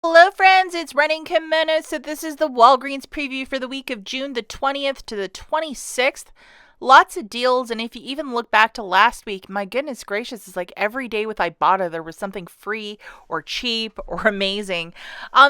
Hello friends, it's Running Kimono. So this is the Walgreens preview for the week of June the 20th to the 26th. Lots of deals, and if you even look back to last week, my goodness gracious, it's like every day with IBOTTA there was something free or cheap or amazing.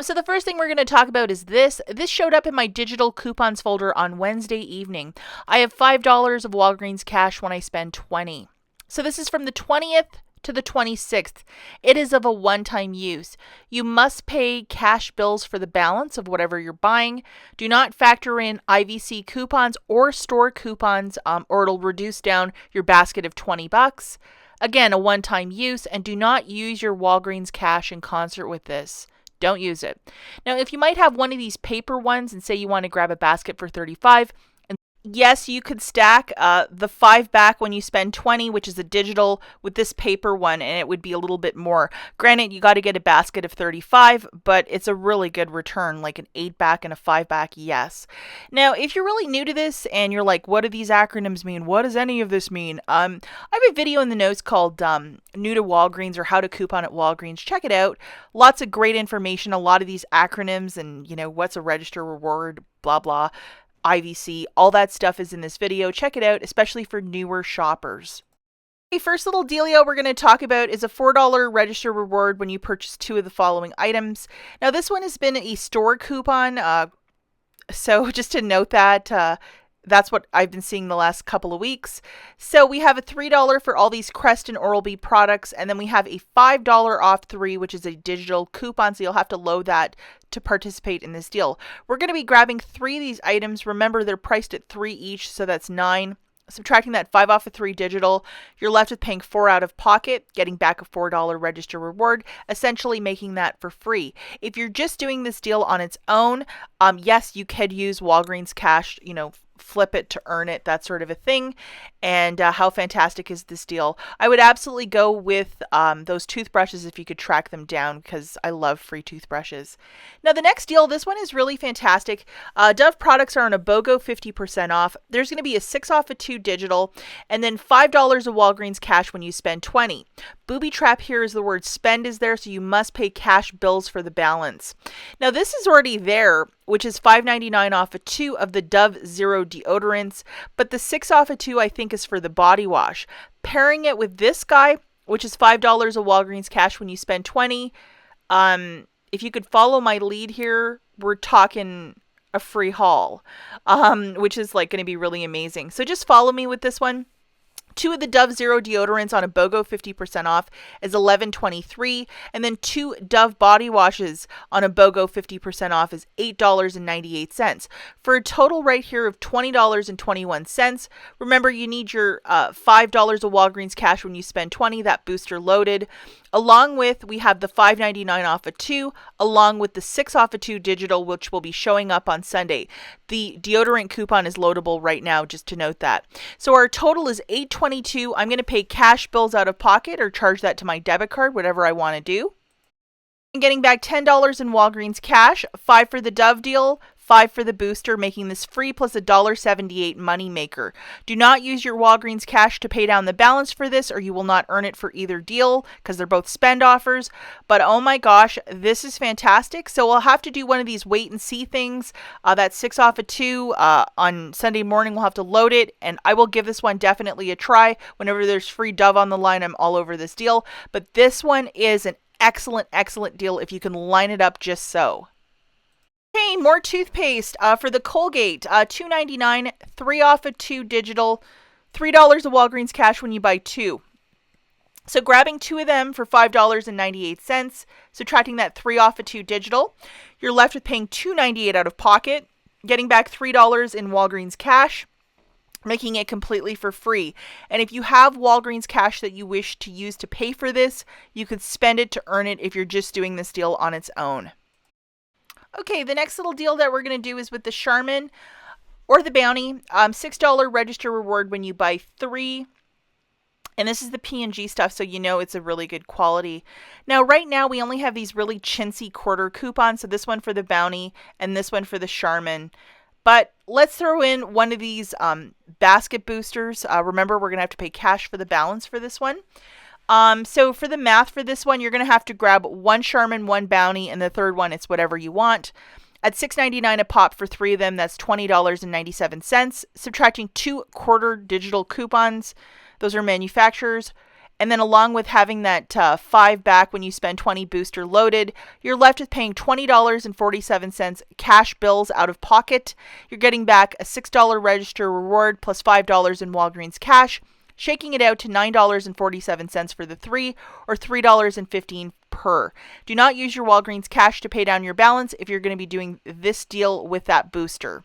So the first thing we're going to talk about is this. This showed up in my digital coupons folder on Wednesday evening. I have $5 of Walgreens cash when I spend 20. So this is from the 20th to the 26th. It is of a one-time use. You must pay cash bills for the balance of whatever you're buying. Do not factor in IVC coupons or store coupons, or it'll reduce down your basket of $20. Again, a one-time use, and do not use your Walgreens cash in concert with this. Don't use it. Now, if you might have one of these paper ones and say you want to grab a basket for $35, yes, you could stack the 5 back when you spend 20, which is a digital, with this paper one, and it would be a little bit more. Granted, you got to get a basket of 35, but it's a really good return, like an 8 back and a 5 back, yes. Now, if you're really new to this and you're like, what do these acronyms mean? What does any of this mean? I have a video in the notes called New to Walgreens or How to Coupon at Walgreens. Check it out. Lots of great information, a lot of these acronyms and, what's a register reward, blah, blah. IVC, all that stuff is in this video. Check it out, especially for newer shoppers. Okay, first little dealio we're going to talk about is a $4 register reward when you purchase 2 of the following items. Now this one has been a store coupon, so just to note that, that's what I've been seeing the last couple of weeks. So we have a $3 for all these Crest and Oral-B products, and then we have a $5 off 3, which is a digital coupon, so you'll have to load that to participate in this deal. We're going to be grabbing 3 of these items. Remember, they're priced at 3 each, so that's 9. Subtracting that 5 off of 3 digital, you're left with paying 4 out of pocket, getting back a $4 register reward, essentially making that for free. If you're just doing this deal on its own, yes, you could use Walgreens cash, flip it to earn it, that sort of a thing. And how fantastic is this deal? I would absolutely go with those toothbrushes if you could track them down, because I love free toothbrushes. Now the next deal, this one is really fantastic. Dove products are on a BOGO 50% off. There's going to be a 6 off of 2 digital, and then $5 of Walgreens cash when you spend 20. Booby trap here is the word spend is there, so you must pay cash bills for the balance. Now this is already there, which is $5.99 off of 2 of the Dove Zero deodorants, but the 6 off of 2 I think is for the body wash. Pairing it with this guy, which is $5 of Walgreens cash when you spend 20, if you could follow my lead here, we're talking a free haul, which is like going to be really amazing. So just follow me with this one. 2 of the Dove Zero deodorants on a BOGO 50% off is $11.23, and then 2 Dove body washes on a BOGO 50% off is $8.98, for a total right here of $20.21. Remember, you need your $5 of Walgreens cash when you spend 20, that booster loaded. Along with, we have the $5.99 off of 2, along with the 6 off of 2 digital, which will be showing up on Sunday. The deodorant coupon is loadable right now, just to note that. So our total is $8.22. I'm going to pay cash bills out of pocket or charge that to my debit card, whatever I want to do. I'm getting back $10 in Walgreens cash, 5 for the Dove deal, 5 for the booster, making this free plus a $1.78 money maker. Do not use your Walgreens cash to pay down the balance for this, or you will not earn it for either deal, because they're both spend offers. But oh my gosh, this is fantastic. So we'll have to do one of these wait and see things. That 6 off of 2 on Sunday morning, we'll have to load it, and I will give this one definitely a try. Whenever there's free Dove on the line, I'm all over this deal. But this one is an excellent deal if you can line it up just so. Okay, more toothpaste for the Colgate, $2.99, 3 off of 2 digital, $3 of Walgreens cash when you buy 2. So grabbing 2 of them for $5.98, subtracting that 3 off of 2 digital, you're left with paying $2.98 out of pocket, getting back $3 in Walgreens cash, making it completely for free. And if you have Walgreens cash that you wish to use to pay for this, you could spend it to earn it if you're just doing this deal on its own. Okay, the next little deal that we're going to do is with the Charmin or the Bounty. $6 register reward when you buy 3. And this is the P&G stuff, so you know it's a really good quality. Now, right now, we only have these really chintzy quarter coupons. So this one for the Bounty and this one for the Charmin. But let's throw in one of these basket boosters. Remember, we're going to have to pay cash for the balance for this one. So for the math for this one, you're going to have to grab one Charmin, one Bounty, and the third one, it's whatever you want. At $6.99 a pop for 3 of them, that's $20.97. Subtracting 2 quarter digital coupons, those are manufacturers. And then along with having that 5 back when you spend 20 booster loaded, you're left with paying $20.47 cash bills out of pocket. You're getting back a $6 register reward plus $5 in Walgreens cash, shaking it out to $9.47 for the 3 or $3.15 per. Do not use your Walgreens cash to pay down your balance if you're going to be doing this deal with that booster.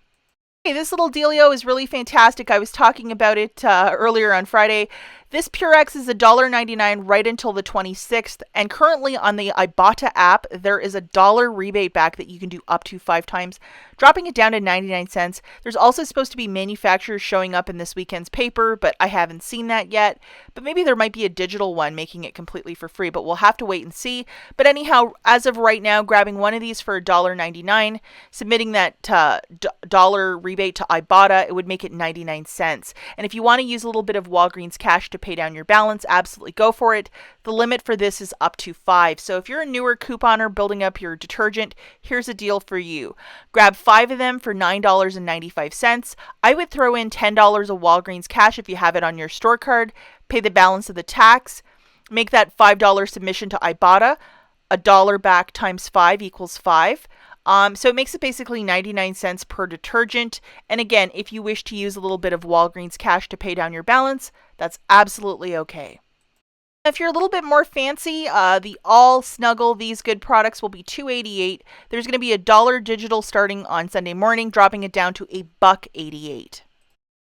Okay, this little dealio is really fantastic. I was talking about it earlier on Friday. This Purex is $1.99 right until the 26th, and currently on the IBOTTA app, there is a $1 rebate back that you can do up to 5 times, dropping it down to 99 cents. There's also supposed to be manufacturers showing up in this weekend's paper, but I haven't seen that yet. But maybe there might be a digital one making it completely for free, but we'll have to wait and see. But anyhow, as of right now, grabbing one of these for $1.99, submitting that dollar rebate to IBOTTA, it would make it 99 cents. And if you want to use a little bit of Walgreens cash to pay down your balance, absolutely go for it. The limit for this is up to 5. So if you're a newer couponer building up your detergent, here's a deal for you. Grab 5 of them for $9.95. I would throw in $10 of Walgreens cash if you have it on your store card, pay the balance of the tax, make that $5 submission to IBOTTA, $1 back times 5 equals 5. So it makes it basically 99 cents per detergent. And again, if you wish to use a little bit of Walgreens cash to pay down your balance, that's absolutely okay. If you're a little bit more fancy, the All Snuggle These Good products will be $2.88. There's going to be $1 digital starting on Sunday morning, dropping it down to $1.88.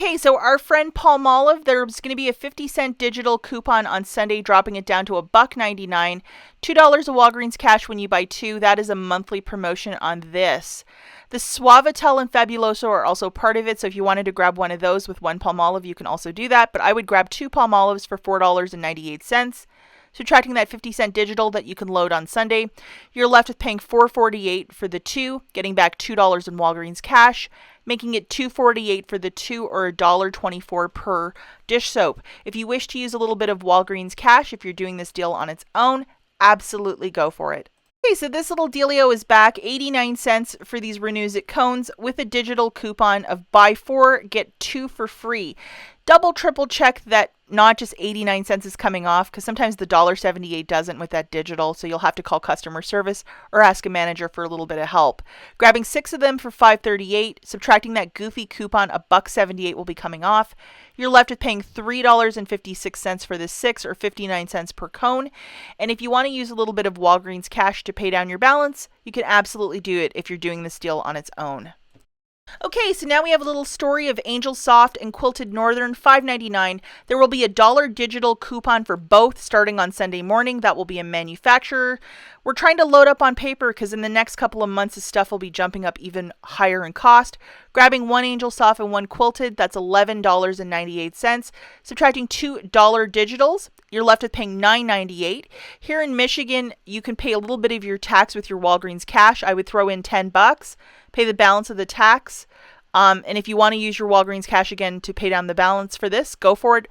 Okay, so our friend Palmolive, there's going to be a 50-cent digital coupon on Sunday, dropping it down to $1.99. $2 of Walgreens cash when you buy 2. That is a monthly promotion on this. The Suavitel and Fabuloso are also part of it, so if you wanted to grab one of those with one Palmolive, you can also do that. But I would grab 2 Palmolives for $4.98. Subtracting that 50-cent digital that you can load on Sunday, you're left with paying $4.48 for the 2, getting back $2 in Walgreens cash, making it $2.48 for the 2 or $1.24 per dish soap. If you wish to use a little bit of Walgreens cash, if you're doing this deal on its own, absolutely go for it. Okay, so this little dealio is back, 89 cents for these Renuzit cones with a digital coupon of buy 4, get 2 for free. Double, triple check that not just 89 cents is coming off, because sometimes the $1.78 doesn't with that digital, so you'll have to call customer service or ask a manager for a little bit of help. Grabbing 6 of them for $5.38, subtracting that goofy coupon, $1.78 will be coming off. You're left with paying $3.56 for this 6 or 59 cents per cone. And if you want to use a little bit of Walgreens cash to pay down your balance, you can absolutely do it if you're doing this deal on its own. Okay, so now we have a little story of Angel Soft and Quilted Northern, $5.99. There will be $1 digital coupon for both starting on Sunday morning. That will be a manufacturer. We're trying to load up on paper because in the next couple of months, this stuff will be jumping up even higher in cost. Grabbing 1 Angel Soft and 1 Quilted, that's $11.98. Subtracting $2 digitals, you're left with paying $9.98. Here in Michigan, you can pay a little bit of your tax with your Walgreens cash. I would throw in $10, pay the balance of the tax. And if you want to use your Walgreens cash again to pay down the balance for this, go for it.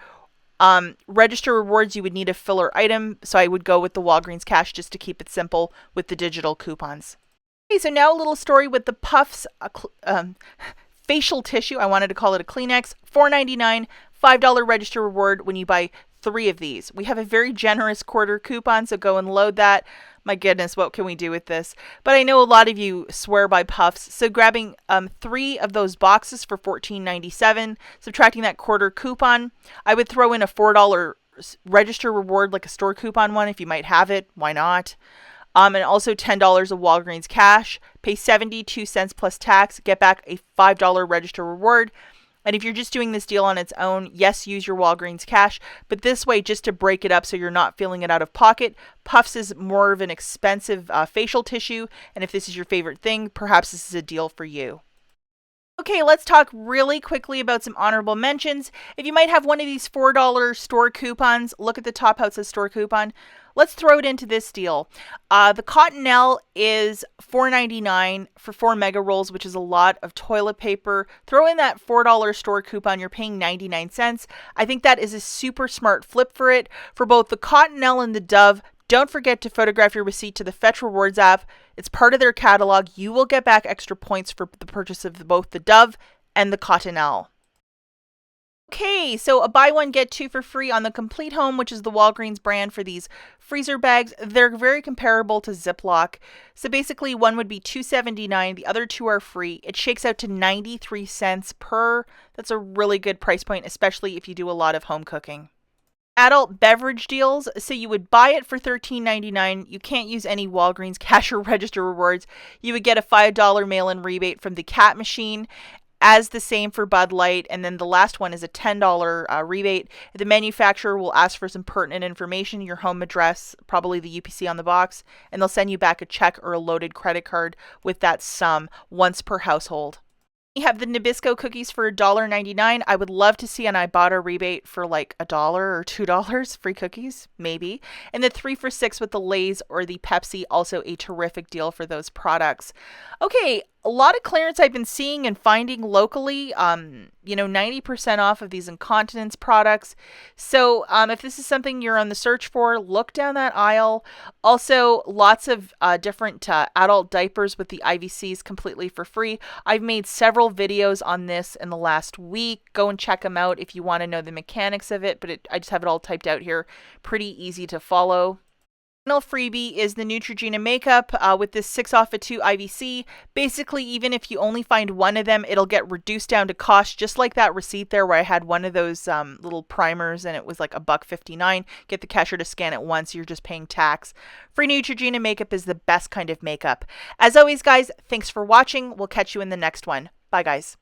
Register rewards, you would need a filler item, so I would go with the Walgreens cash just to keep it simple with the digital coupons. Okay, so now a little story with the Puffs facial tissue. I wanted to call it a Kleenex. $4.99, $5 register reward when you buy 3 of these. We have a very generous quarter coupon, so go and load that. My goodness, what can we do with this? But I know a lot of you swear by Puffs, so grabbing 3 of those boxes for $14.97, subtracting that quarter coupon, I would throw in a $4 register reward, like a store coupon one, if you might have it. Why not? And also $10 of Walgreens cash, pay 72 cents plus tax, get back a $5 register reward. And if you're just doing this deal on its own, yes, use your Walgreens cash, but this way, just to break it up so you're not feeling it out of pocket, Puffs is more of an expensive facial tissue, and if this is your favorite thing, perhaps this is a deal for you. Okay, let's talk really quickly about some honorable mentions. If you might have one of these $4 store coupons, look at the top how it says store coupon. Let's throw it into this deal. The Cottonelle is $4.99 for 4 mega rolls, which is a lot of toilet paper. Throw in that $4 store coupon, you're paying 99 cents. I think that is a super smart flip for it. For both the Cottonelle and the Dove, don't forget to photograph your receipt to the Fetch Rewards app. It's part of their catalog. You will get back extra points for the purchase of both the Dove and the Cottonelle. Okay, so a buy one, get two for free on the Complete Home, which is the Walgreens brand for these freezer bags. They're very comparable to Ziploc. So basically, one would be $2.79, the other two are free. It shakes out to 93 cents per. That's a really good price point, especially if you do a lot of home cooking. Adult beverage deals. So you would buy it for $13.99. You can't use any Walgreens cash or register rewards. You would get a $5 mail-in rebate from the Cat Machine, as the same for Bud Light. And then the last one is a $10 rebate. The manufacturer will ask for some pertinent information, your home address, probably the UPC on the box, and they'll send you back a check or a loaded credit card with that sum once per household. You have the Nabisco cookies for $1.99. I would love to see an Ibotta rebate for like $1 or $2 free cookies, maybe. And the 3 for $6 with the Lay's or the Pepsi, also a terrific deal for those products. Okay, a lot of clearance I've been seeing and finding locally, 90% off of these incontinence products. So if this is something you're on the search for, look down that aisle. Also, lots of different adult diapers with the IVCs completely for free. I've made several videos on this in the last week. Go and check them out if you want to know the mechanics of it, but I just have it all typed out here. Pretty easy to follow. Final freebie is the Neutrogena makeup with this 6 off of 2 IVC. Basically, even if you only find one of them, it'll get reduced down to cost, just like that receipt there where I had one of those little primers and it was like $1.59. Get the cashier to scan it once, you're just paying tax. Free Neutrogena makeup is the best kind of makeup. As always, guys, thanks for watching. We'll catch you in the next one. Bye, guys.